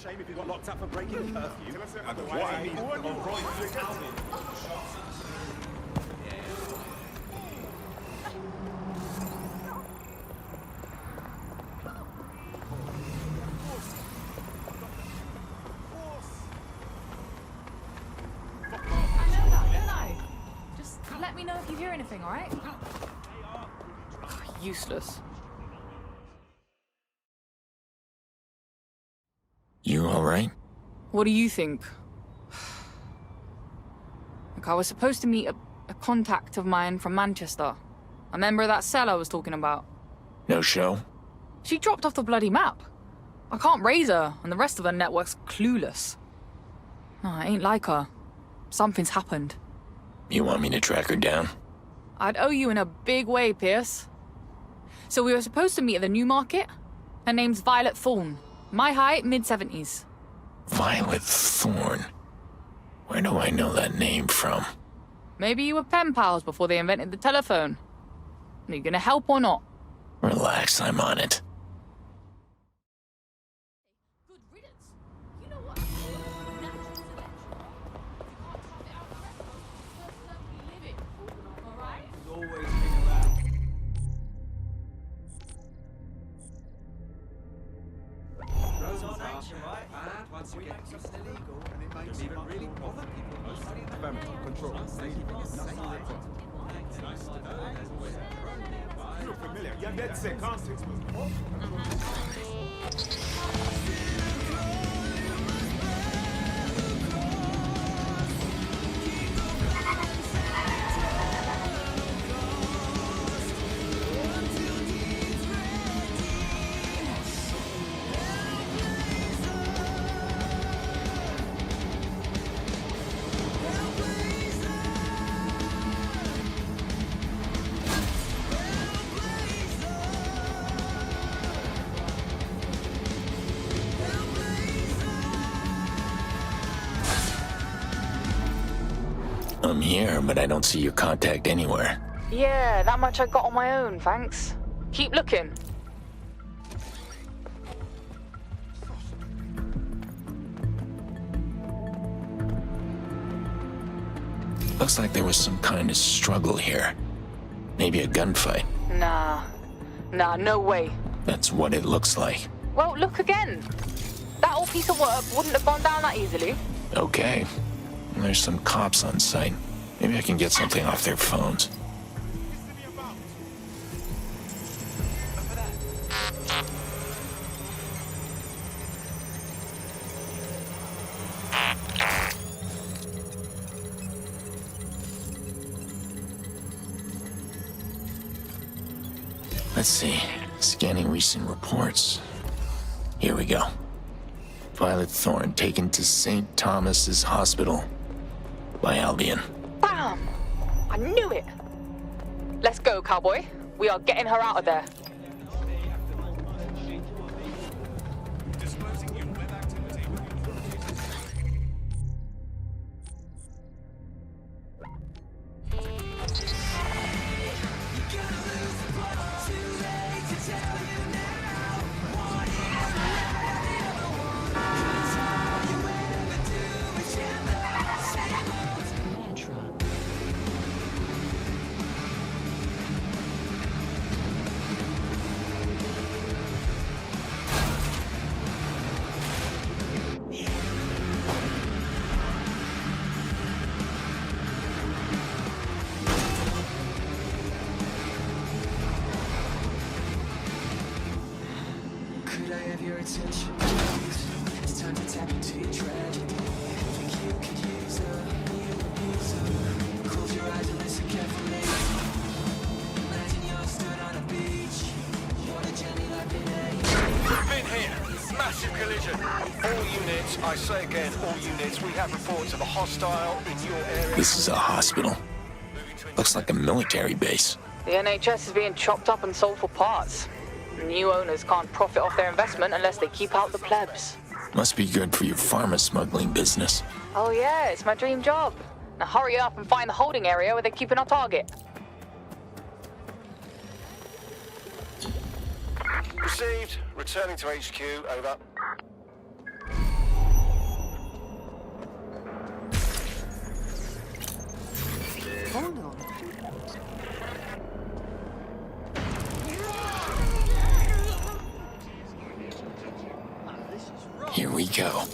shame if you got locked up for breaking curfew. Just let me know if you hear anything, all right? Useless. You all right? What do you think? Look, I was supposed to meet a contact of mine from Manchester. A member of that cell I was talking about. No show? She dropped off the bloody map. I can't raise her, and the rest of her network's clueless. No, I ain't like her. Something's happened. You want me to track her down? I'd owe you in a big way, Pearce. So we were supposed to meet at the New Market. Her name's Violet Thorne. My height, mid-70s. Violet Thorne? Where do I know that name from? Maybe you were pen pals before they invented the telephone. Are you gonna help or not? Relax, I'm on it. Good riddance. You know what? Natural selection. If you can't tough it out the rest of us, just live it. All right? Always been around. Drugs on action, right? Bad once you get something illegal, and it makes even really bother people. Control. You look familiar. You're DedSec, can't you? I'm here, but I don't see your contact anywhere. Yeah, that much I got on my own, thanks. Keep looking. Looks like there was some kind of struggle here. Maybe a gunfight. Nah, no way. That's what it looks like. Well, look again. That old piece of work wouldn't have gone down that easily. Okay. There's some cops on site. Maybe I can get something off their phones. Let's see. Scanning recent reports. Here we go. Violet Thorne taken to St. Thomas's Hospital by Albion. Bam! I knew it! Let's go, cowboy. We are getting her out of there. It's time to tap into your tragedy. Think you could use her. Close your eyes and listen carefully. Imagine you're stood on a beach. Water gently like an We've been here. Massive collision. All units, I say again, all units, we have reports of a hostile in your area. This is a hospital. Looks like a military base. The NHS is being chopped up and sold for parts. New owners can't profit off their investment unless they keep out the plebs. Must be good for your pharma smuggling business. Oh yeah, it's my dream job. Now hurry up and find the holding area where they're keeping our target. Received. Returning to HQ. Over. Hold on. Here we go.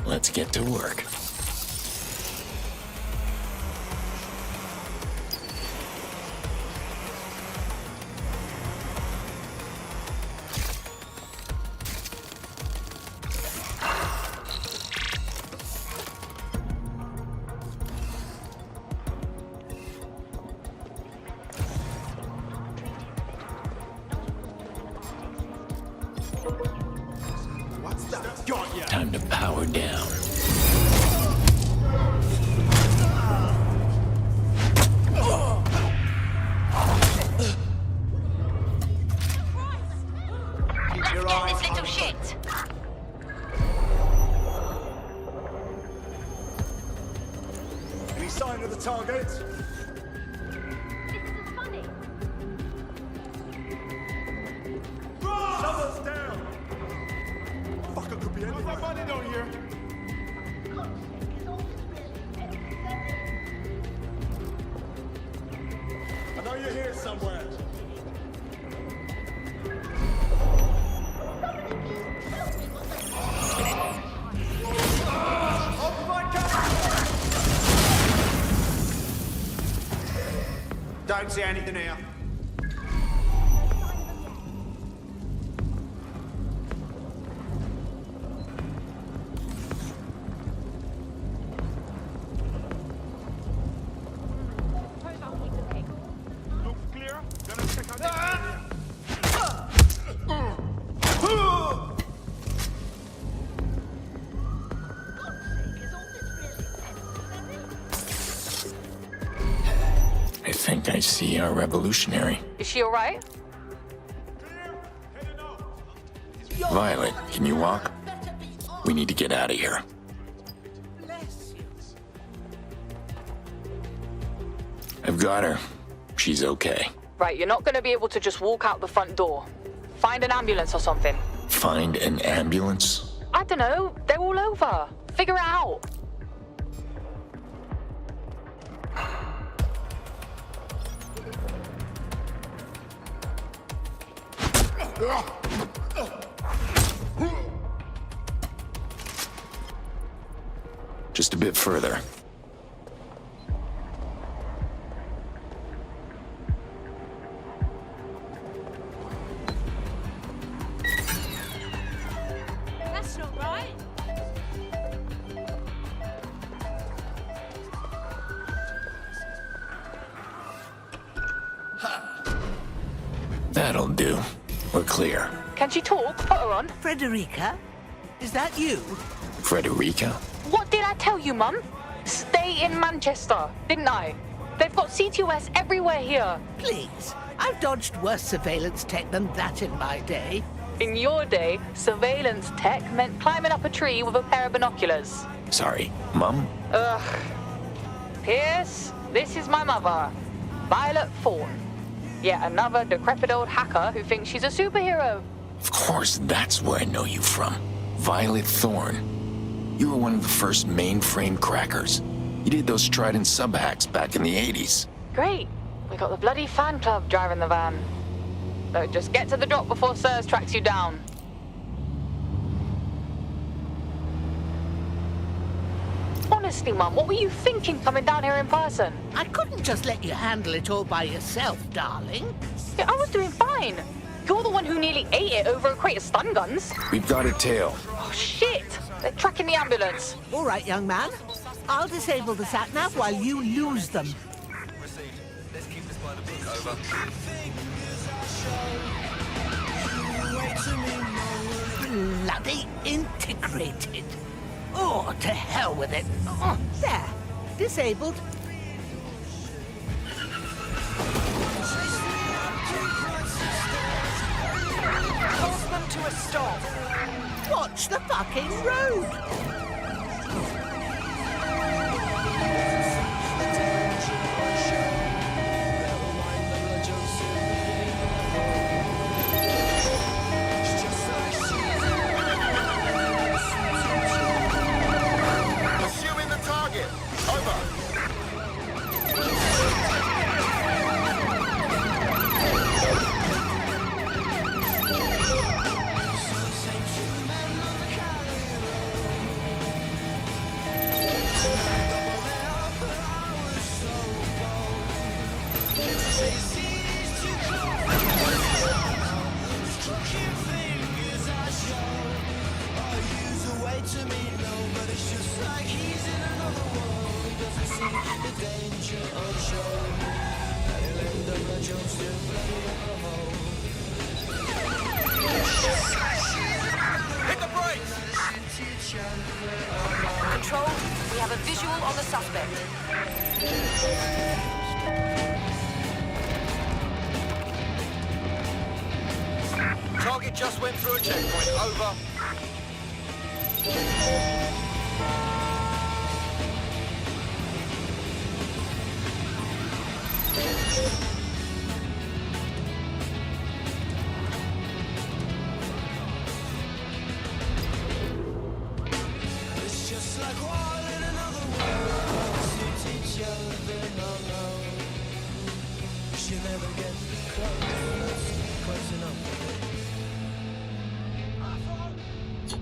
Let's get to work. Time to power down. Let's get this little shit. Any sign of the target? This is funny. Someone's down! Fuck, it could be anyone. What's running down here? I know you're here somewhere. Don't see anything here. Looks clear. Gonna check out the area. I think I see our revolutionary. Is she alright? Violet, can you walk? We need to get out of here. I've got her. She's okay. Right, you're not gonna be able to just walk out the front door. Find an ambulance or something. Find an ambulance? I don't know, they're all over. Figure it out. Just a bit further. That's not right. That'll do. We're clear. Can she talk? Put her on. Frederica? Is that you? Frederica? What did I tell you, Mum? Stay in Manchester, didn't I? They've got CTOS everywhere here. Please. I've dodged worse surveillance tech than that in my day. In your day, surveillance tech meant climbing up a tree with a pair of binoculars. Sorry, Mum? Ugh. Pierce, this is my mother, Violet Thorne. Yet another decrepit old hacker who thinks she's a superhero. Of course, that's where I know you from. Violet Thorne. You were one of the first mainframe crackers. You did those Trident sub-hacks back in the 80s. Great. We got the bloody fan club driving the van. So just get to the drop before Sirs tracks you down. Honestly, Mum, what were you thinking coming down here in person? I couldn't just let you handle it all by yourself, darling. Yeah, I was doing fine. You're the one who nearly ate it over a crate of stun guns. We've got a tail. Oh, shit! They're tracking the ambulance. All right, young man. I'll disable the sat-nav while you lose them. Received. Let's keep this by the book. Over. Bloody integrated. Oh, to hell with it. Oh, there. Disabled. stop. Watch the fucking road! Pursuing the target. Over. Hit the brakes! Control, we have a visual on the suspect. Target just went through a checkpoint. Over.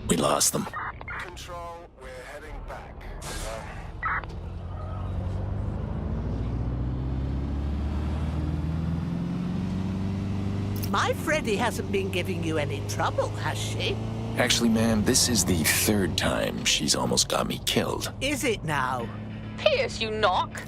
We lost them. Control, we're heading back. My Freddy hasn't been giving you any trouble, has she? Actually, ma'am, this is the third time she's almost got me killed. Is it now? Pierce, you knock.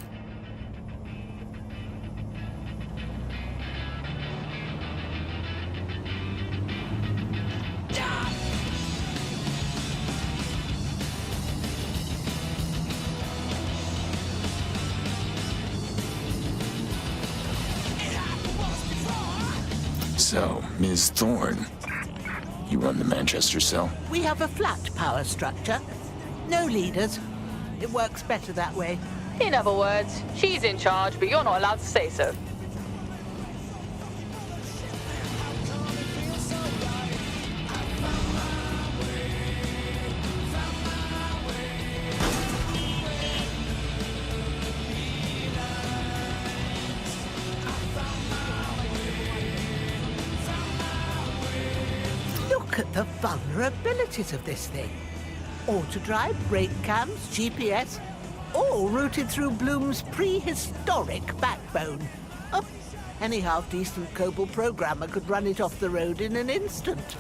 So, Ms. Thorne, you run the Manchester cell? We have a flat power structure. No leaders. It works better that way. In other words, she's in charge, but you're not allowed to say so. Look at the vulnerabilities of this thing. Auto-drive, brake cams, GPS, all routed through Bloom's prehistoric backbone. Oh, any half-decent COBOL programmer could run it off the road in an instant.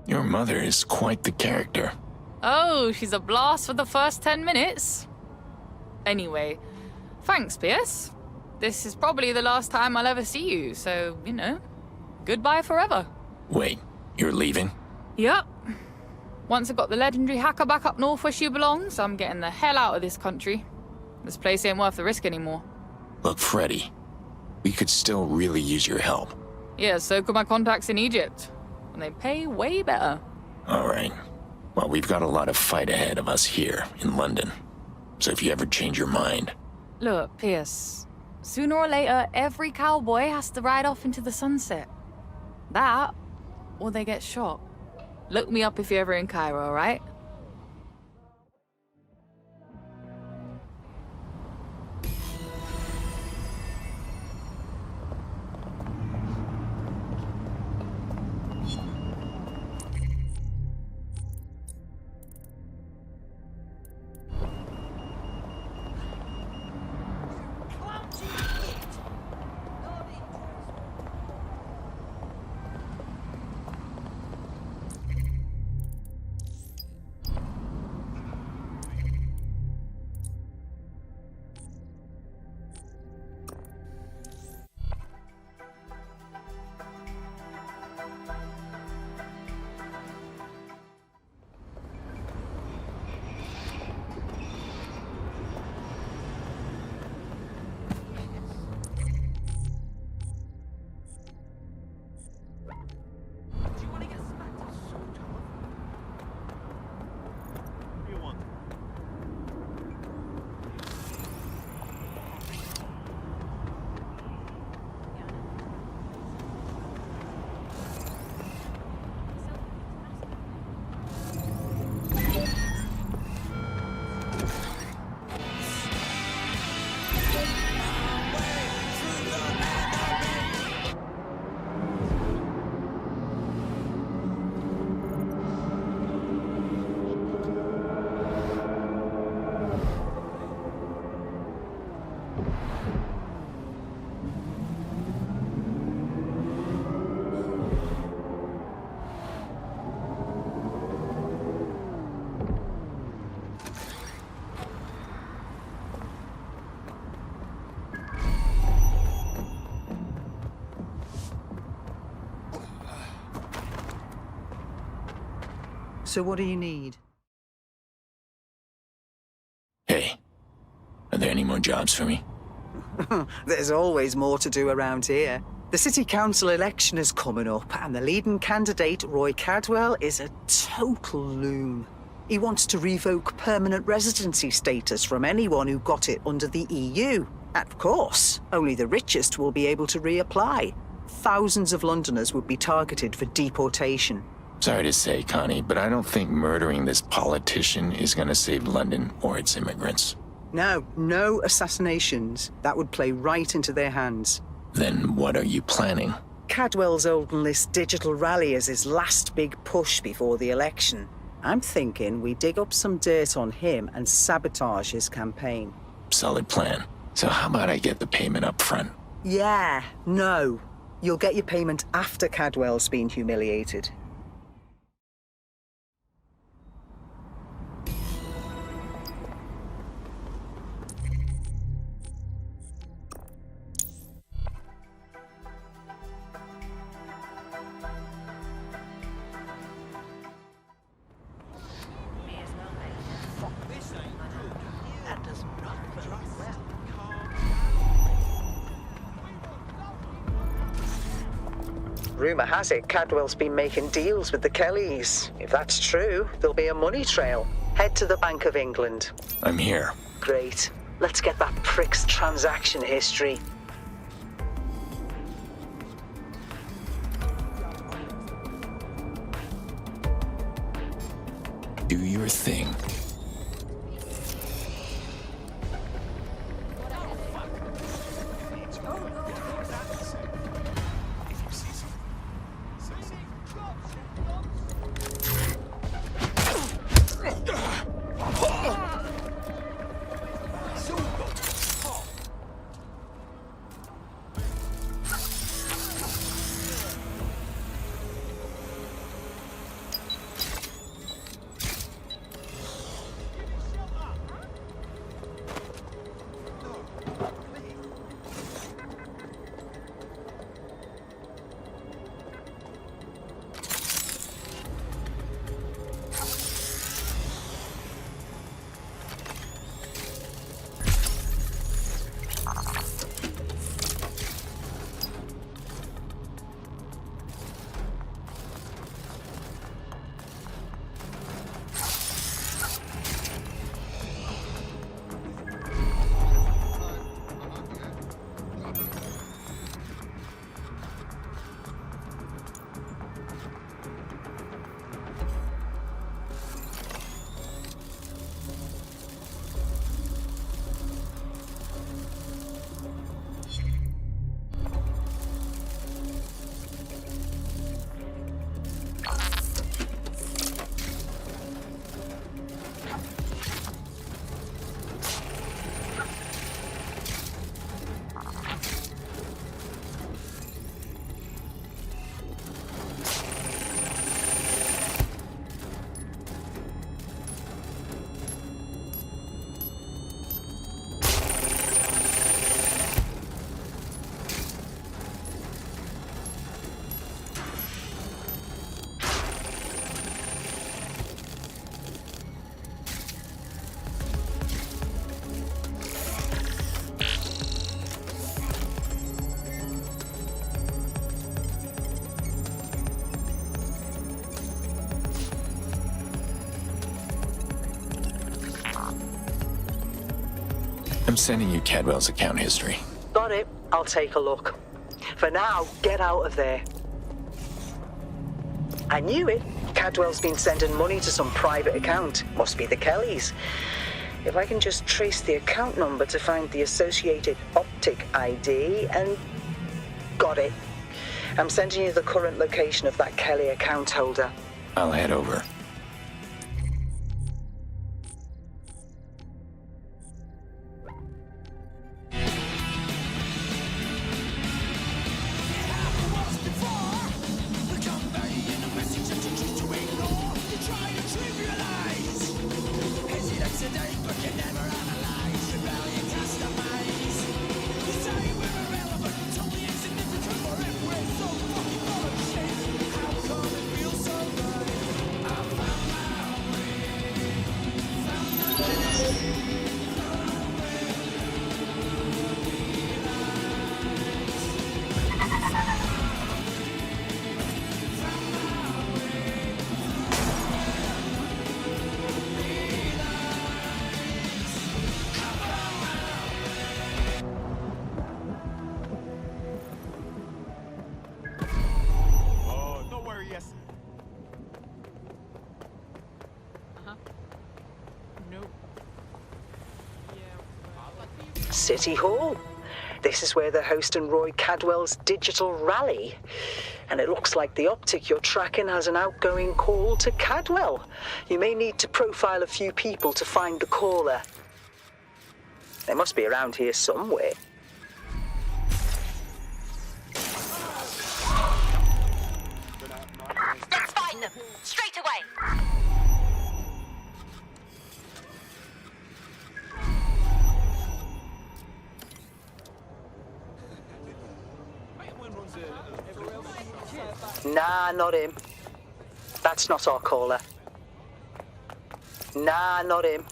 Your mother is quite the character. Oh, she's a blast for the first 10 minutes. Anyway, thanks, Pierce. This is probably the last time I'll ever see you, so, you know, goodbye forever. Wait, you're leaving? Yep. Once I got the legendary hacker back up north where she belongs, I'm getting the hell out of this country. This place ain't worth the risk anymore. Look, Freddy, we could still really use your help. Yeah, so could my contacts in Egypt. And they pay way better. All right. Well, we've got a lot of fight ahead of us here in London. So if you ever change your mind... Look, Pierce, sooner or later, every cowboy has to ride off into the sunset. That, or they get shot. Look me up if you're ever in Cairo, all right? So what do you need? Hey, are there any more jobs for me? There's always more to do around here. The city council election is coming up, and the leading candidate, Roy Cadwell, is a total loon. He wants to revoke permanent residency status from anyone who got it under the EU. And of course, only the richest will be able to reapply. Thousands of Londoners would be targeted for deportation. Sorry to say, Connie, but I don't think murdering this politician is gonna save London or its immigrants. No assassinations. That would play right into their hands. Then what are you planning? Cadwell's Olden List digital rally is his last big push before the election. I'm thinking we dig up some dirt on him and sabotage his campaign. Solid plan. So how about I get the payment up front? Yeah, no. You'll get your payment after Cadwell's been humiliated. Rumour has it Cadwell's been making deals with the Kellys. If that's true, there'll be a money trail. Head to the Bank of England. I'm here. Great. Let's get that prick's transaction history. Do your thing. I'm sending you Cadwell's account history. Got it. I'll take a look. For now, get out of there. I knew it. Cadwell's been sending money to some private account. Must be the Kellys. If I can just trace the account number to find the associated optic ID and... Got it. I'm sending you the current location of that Kelly account holder. I'll head over. City Hall. This is where they're hosting Roy Cadwell's digital rally. And it looks like the optic you're tracking has an outgoing call to Cadwell. You may need to profile a few people to find the caller. They must be around here somewhere. Let's find them. Straight away. Nah, not him. That's not our caller. Nah, not him.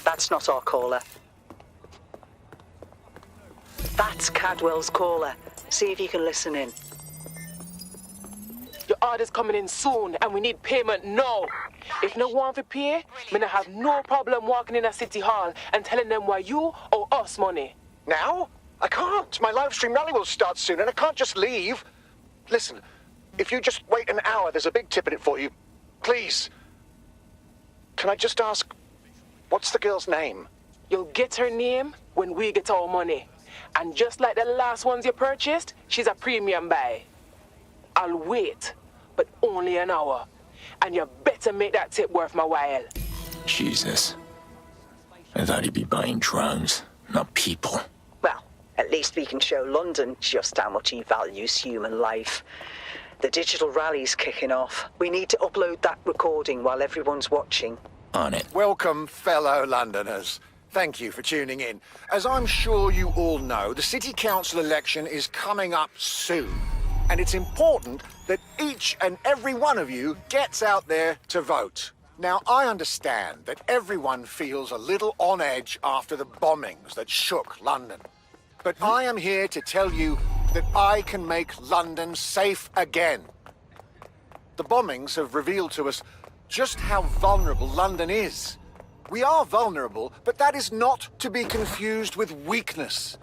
That's not our caller. That's Cadwell's caller. See if you can listen in. Your order's coming in soon, and we need payment now. If no one for pay, me I have no problem walking in a city hall and telling them why you owe us money. Now? I can't. My live stream rally will start soon, and I can't just leave. Listen, if you just wait an hour, there's a big tip in it for you. Please. Can I just ask, what's the girl's name? You'll get her name when we get our money. And just like the last ones you purchased, she's a premium buy. I'll wait, but only an hour. And you better make that tip worth my while. Jesus. I thought he'd be buying drugs, not people. Well, at least we can show London just how much he values human life. The digital rally's kicking off. We need to upload that recording while everyone's watching. On it. Welcome, fellow Londoners. Thank you for tuning in. As I'm sure you all know, the City Council election is coming up soon. And it's important that each and every one of you gets out there to vote. Now, I understand that everyone feels a little on edge after the bombings that shook London. But I am here to tell you that I can make London safe again. The bombings have revealed to us just how vulnerable London is. We are vulnerable, but that is not to be confused with weakness.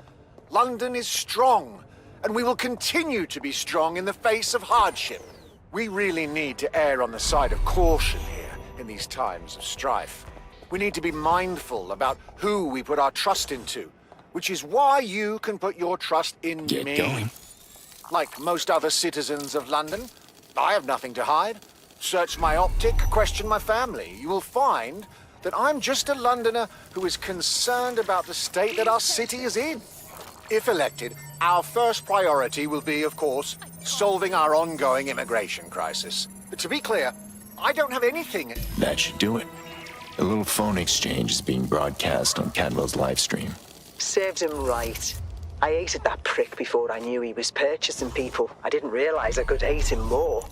London is strong, and we will continue to be strong in the face of hardship. We really need to err on the side of caution here in these times of strife. We need to be mindful about who we put our trust into, which is why you can put your trust in Get me. going. Like most other citizens of London, I have nothing to hide. Search my optic, question my family. You will find that I'm just a Londoner who is concerned about the state that our city is in. If elected, our first priority will be, of course, solving our ongoing immigration crisis. But to be clear, I don't have anything. That should do it. A little phone exchange is being broadcast on Cadwell's live stream. Serves him right. I hated that prick before I knew he was purchasing people. I didn't realize I could hate him more.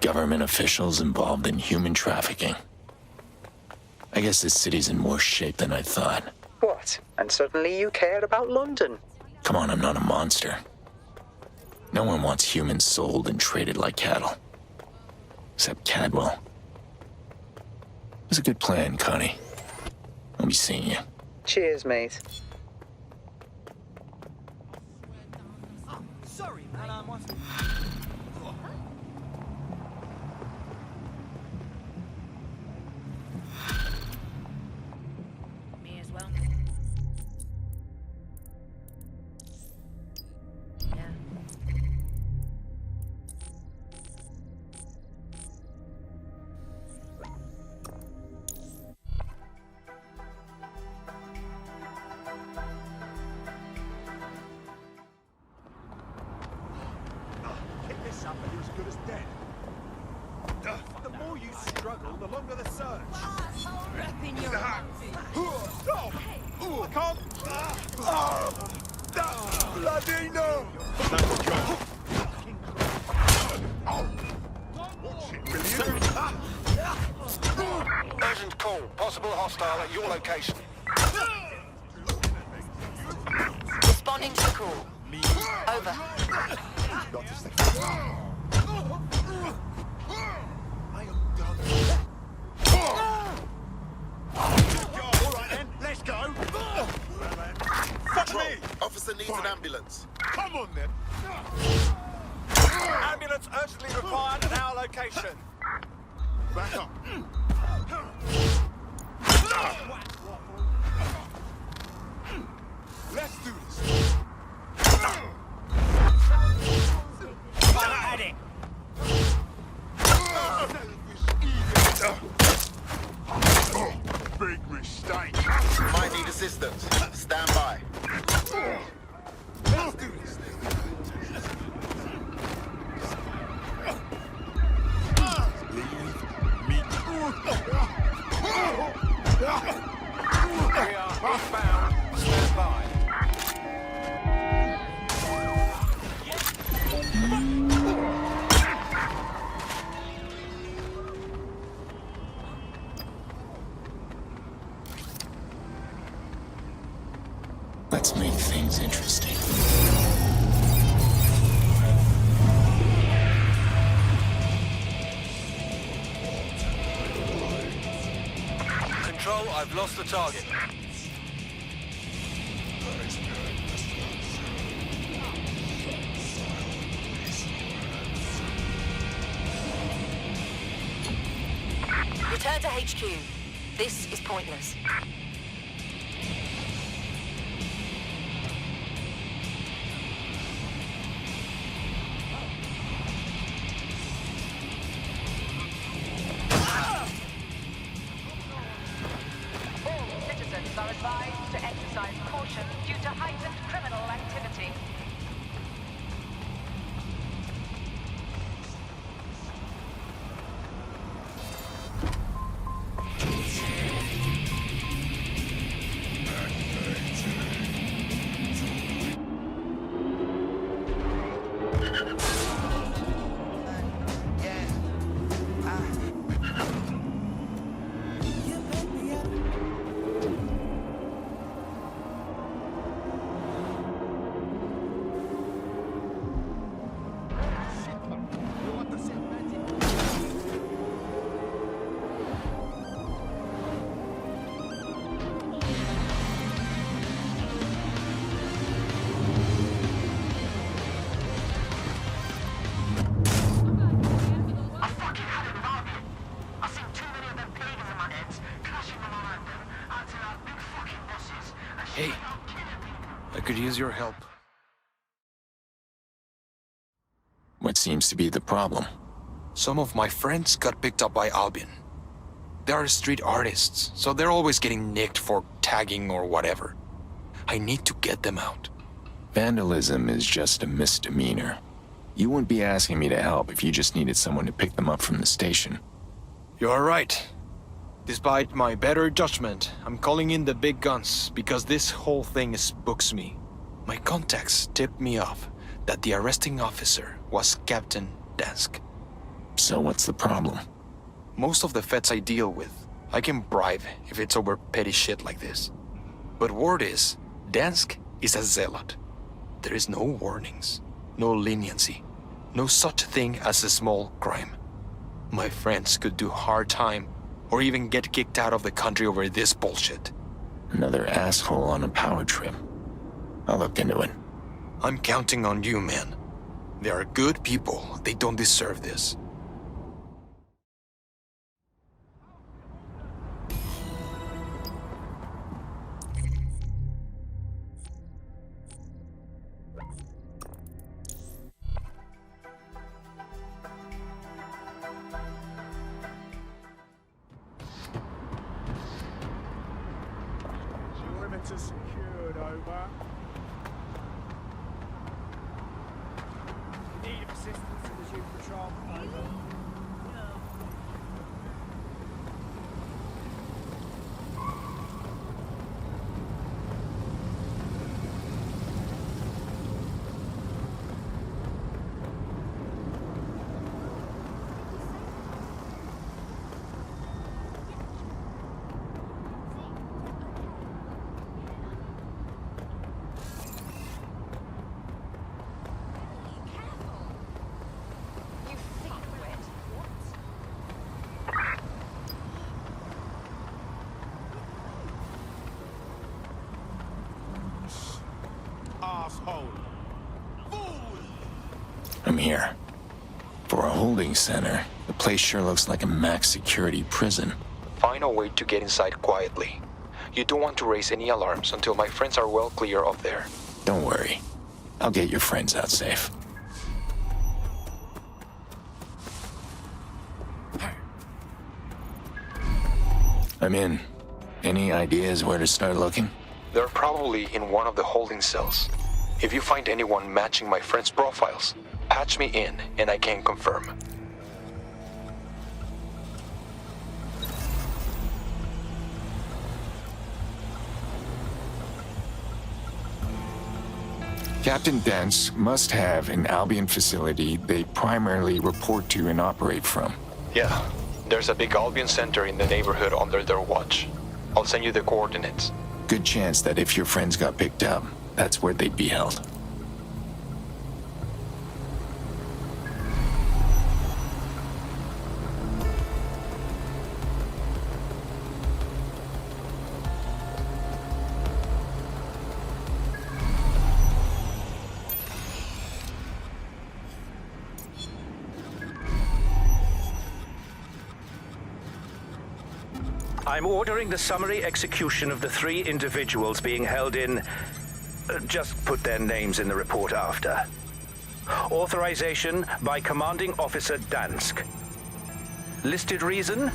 Government officials involved in human trafficking. I guess this city's in worse shape than I thought. What? And suddenly you care about London? Come on, I'm not a monster. No one wants humans sold and traded like cattle. Except Cadwell. It was a good plan, Connie. I'll be seeing you. Cheers, mate. Sorry, man. Me as well. Yeah. Pick this up and you're as good as dead. The more you struggle, the longer the search. Wrapping your Oh, I can't. Bloody no! Urgent call. Possible hostile at your location. Responding to the call. Over. All right then, let's go. Fuck me! Officer needs an ambulance. Come on then. Ambulance urgently required at our location. Back up. Let's do this. At it. Big mistake. Might need assistance. Stand by. Let's do this. Leave me. We are eastbound. Stand by. Let's make things interesting. Control, I've lost the target. Return to HQ. This is pointless. Citizens are advised to exercise caution due to heightened criminal activity. Hey, I could use your help. What seems to be the problem? Some of my friends got picked up by Albion. They are street artists, so they're always getting nicked for tagging or whatever. I need to get them out. Vandalism is just a misdemeanor. You wouldn't be asking me to help if you just needed someone to pick them up from the station. You're right. Despite my better judgment, I'm calling in the big guns because this whole thing spooks me. My contacts tipped me off that the arresting officer was Captain Dansk. So what's the problem? Most of the feds I deal with, I can bribe if it's over petty shit like this. But word is, Dansk is a zealot. There is no warnings, no leniency, no such thing as a small crime. My friends could do hard time or even get kicked out of the country over this bullshit. Another asshole on a power trip. I'll look into it. I'm counting on you, man. They are good people. They don't deserve this. Perimeter secured, over. Need assistance to resume patrol, over. I'm here. For a holding center, the place sure looks like a max security prison. Find a way to get inside quietly. You don't want to raise any alarms until my friends are well clear of there. Don't worry. I'll get your friends out safe. I'm in. Any ideas where to start looking? They're probably in one of the holding cells. If you find anyone matching my friends' profiles, patch me in and I can confirm. Captain Dents must have an Albion facility they primarily report to and operate from. Yeah, there's a big Albion center in the neighborhood under their watch. I'll send you the coordinates. Good chance that if your friends got picked up, that's where they'd be held. I'm ordering the summary execution of the 3 individuals being held in... just put their names in the report after. Authorization by Commanding Officer Dansk. Listed reason?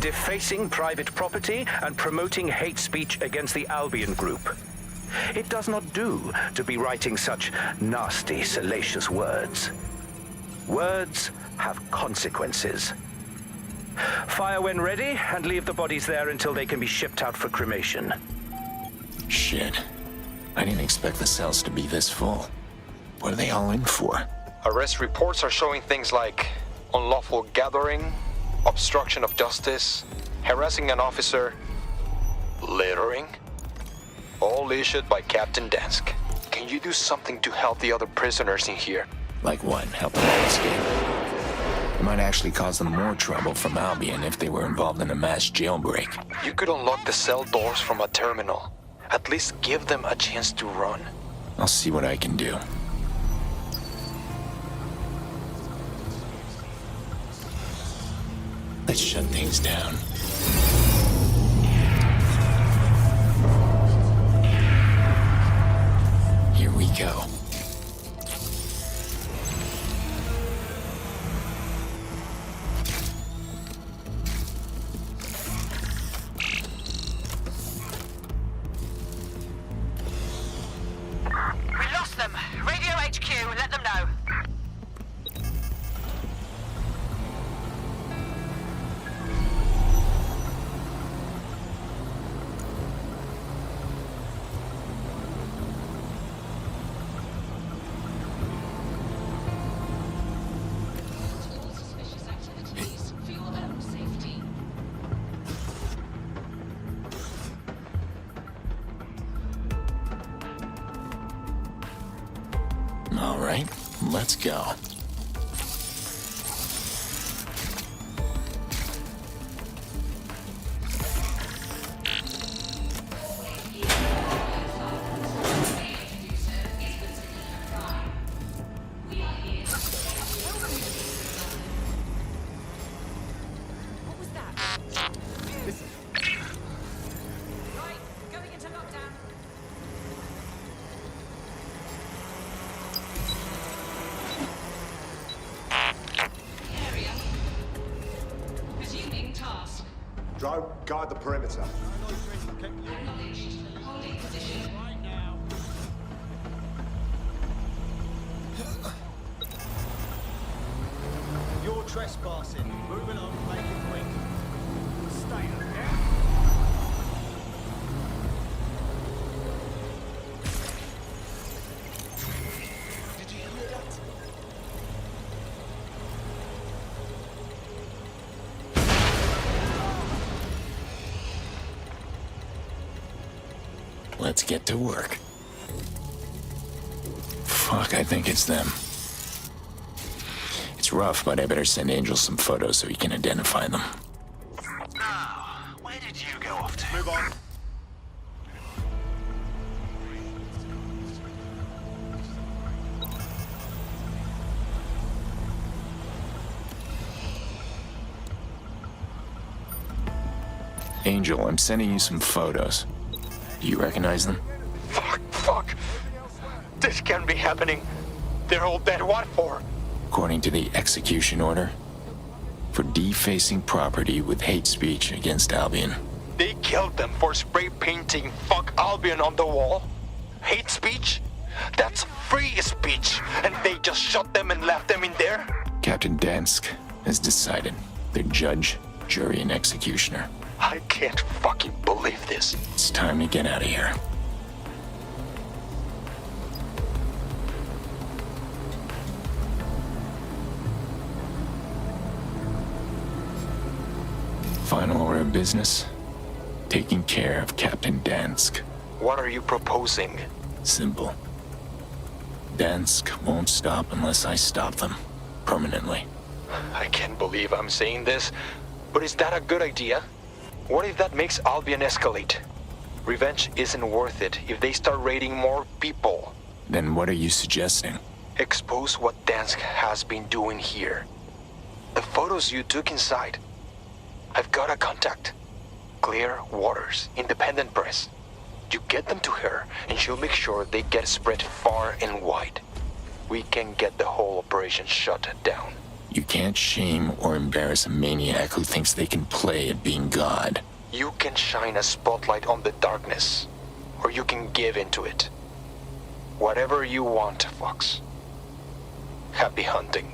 Defacing private property and promoting hate speech against the Albion Group. It does not do to be writing such nasty, salacious words. Words have consequences. Fire when ready, and leave the bodies there until they can be shipped out for cremation. Shit. I didn't expect the cells to be this full. What are they all in for? Arrest reports are showing things like unlawful gathering, obstruction of justice, harassing an officer, littering. All issued by Captain Dansk. Can you do something to help the other prisoners in here? Like what? Help them escape? It might actually cause them more trouble from Albion if they were involved in a mass jailbreak. You could unlock the cell doors from a terminal. At least give them a chance to run. I'll see what I can do. Let's shut things down. Here we go. Radio HQ, let them know. All right, let's go. Drone, guard the perimeter. You're trespassing. Moving on, make it quick. Stay there. Did you hear that? Let's get to work. Fuck, I think it's them. It's rough, but I better send Angel some photos so he can identify them. Now, where did you go off to? Move on. Angel, I'm sending you some photos. Do you recognize them? Fuck. This can't be happening. They're all dead. What for? According to the execution order, for defacing property with hate speech against Albion. They killed them for spray painting "Fuck Albion" on the wall? Hate speech? That's free speech, and they just shot them and left them in there? Captain Dansk has decided. They're judge, jury, and executioner. I can't fucking believe this. It's time to get out of here. Final order of business, taking care of Captain Dansk. What are you proposing? Simple. Dansk won't stop unless I stop them. Permanently. I can't believe I'm saying this, but is that a good idea? What if that makes Albion escalate? Revenge isn't worth it if they start raiding more people. Then what are you suggesting? Expose what Dansk has been doing here. The photos you took inside. I've got a contact. Clear Waters, independent press. You get them to her, and she'll make sure they get spread far and wide. We can get the whole operation shut down. You can't shame or embarrass a maniac who thinks they can play at being God. You can shine a spotlight on the darkness, or you can give into it. Whatever you want, Fox. Happy hunting.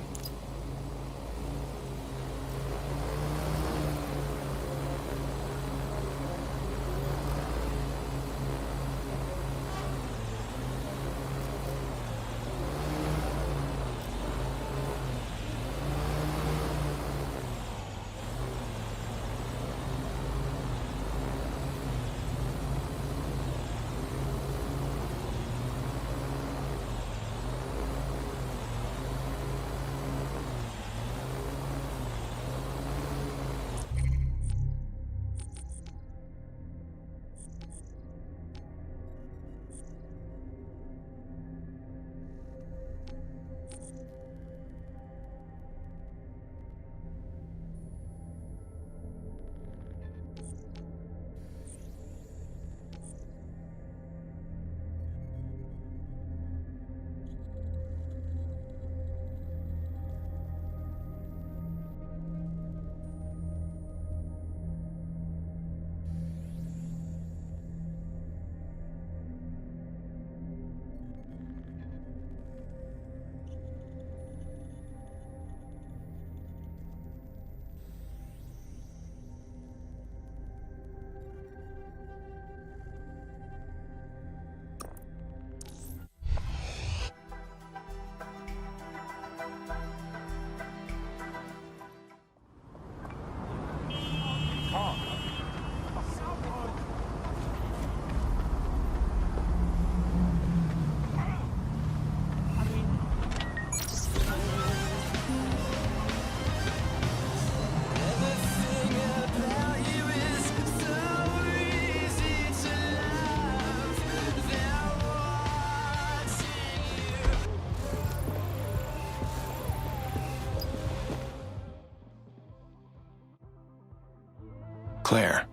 Claire,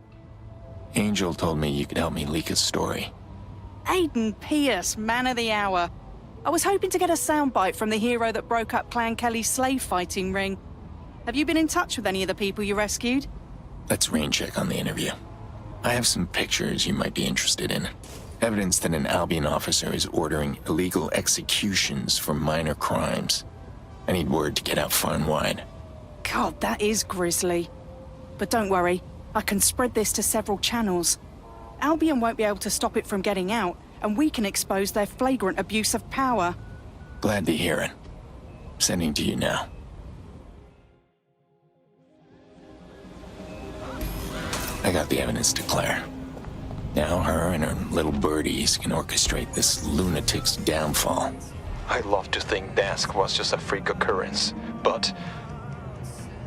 Angel told me you could help me leak a story. Aiden Pearce, man of the hour. I was hoping to get a soundbite from the hero that broke up Clan Kelly's slave fighting ring. Have you been in touch with any of the people you rescued? Let's rain check on the interview. I have some pictures you might be interested in. Evidence that an Albion officer is ordering illegal executions for minor crimes. I need word to get out far and wide. God, that is grisly. But don't worry, I can spread this to several channels. Albion won't be able to stop it from getting out, and we can expose their flagrant abuse of power. Glad to hear it. Sending to you now. I got the evidence to Claire. Now her and her little birdies can orchestrate this lunatic's downfall. I'd love to think Dansk was just a freak occurrence, but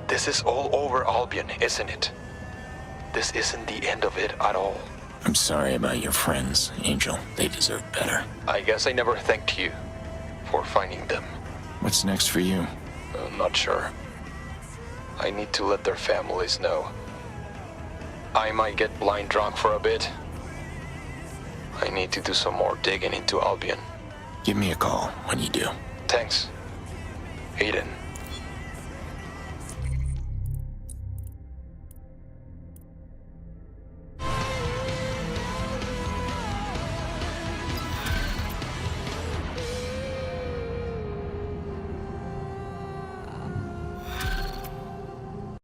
this is all over Albion, isn't it? This isn't the end of it at all. I'm sorry about your friends, Angel. They deserve better. I guess I never thanked you for finding them. What's next for you? Not sure. I need to let their families know. I might get blind drunk for a bit. I need to do some more digging into Albion. Give me a call when you do. Thanks, Aiden.